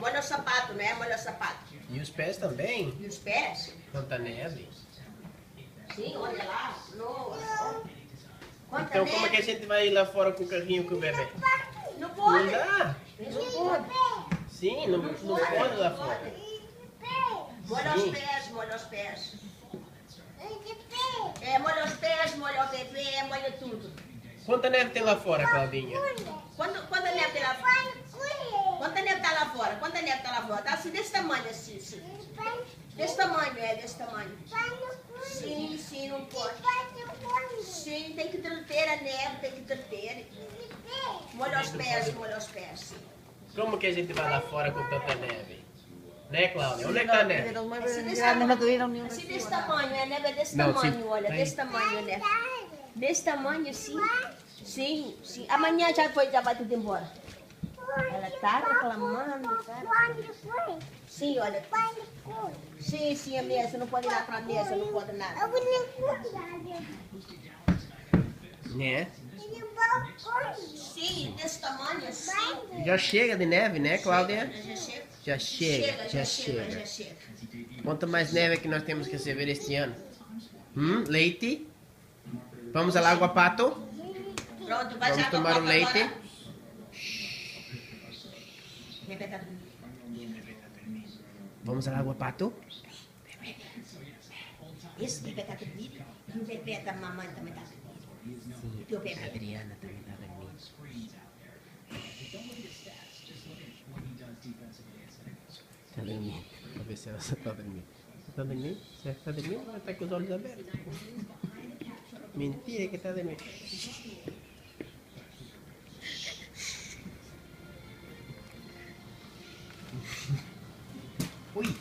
molha o sapato, né? Molha o sapato. E os pés também? E os pés? Quanta neve. Sim, olha lá. Nossa. Quanta Então neve. como é que a gente vai ir lá fora com o carrinho com o bebê? Não pode. Não dá. Não pode. Sim, não pode lá fora. Molha os pés, molha os pés. É, molha os pés, molha o bebê, molha tudo. Quanta neve tem lá fora, Claudinha? Quanta neve tem lá fora? Quanta neve tá lá fora? Quanta neve tá lá fora? Tá assim, desse tamanho assim, sim. Desse tamanho, desse tamanho. Sim, sim, não pode. Sim, tem que ter a neve, tem que ter. Molha os pés, sim. Como que a gente vai lá fora com tanta neve? Né, Cláudia? Onde é que tá a neve? Assim desse tamanho, a neve é desse Não, tamanho, sim. olha, desse tamanho, né? Desse tamanho, assim. Sim, sim. Amanhã já vai tudo embora. Ela tá reclamando, cara. Sim, olha. Sim, sim, a mesa, não pode ir lá pra mesa, não pode nada. Né? Sim, desse tamanho, assim. Já chega de neve, né, Cláudia? Já chega. Já chega. Quanto mais neve é que nós temos que receber este ano? Leite? Vamos ao Água Pato? Pronto, vai Vamos já tomar o leite? agora. Bebê tá dormindo. Vamos ao Água Pato? Esse bebê tá dormindo. E o bebê da mamãe também tá dormindo. E o A bebê. Adriana também está dormindo. Está dormindo. Vou ver se ela está dormindo. Está dormindo? Você está dormindo? Ela está com os olhos abertos. Mentira que está dormindo. Ui,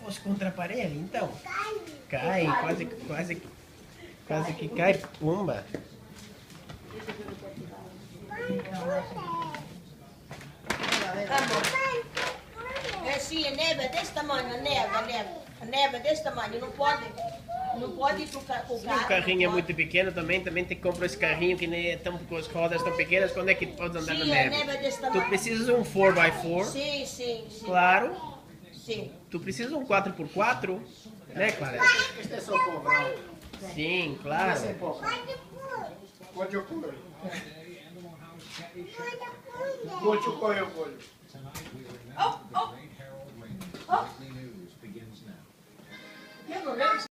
fosse contra a parede então? Cai, quase que cai, pumba. Tá bom. É sim, a neve é desse tamanho, a neve. A neve é desse tamanho, não pode ir pro carro. Se o carrinho é muito pequeno também tem que comprar esse carrinho que nem é tão, com as rodas tão pequenas, quando é que pode andar na Sim, a neve? neve é desse Tu tamanho. precisas de um 4x4, Sim. claro. Sim. Tu precisas de um 4x4, né, Clara? Este é só povrão. Sim, claro. Sem povrão. Pode eu comer. Pode eu comer. Oh.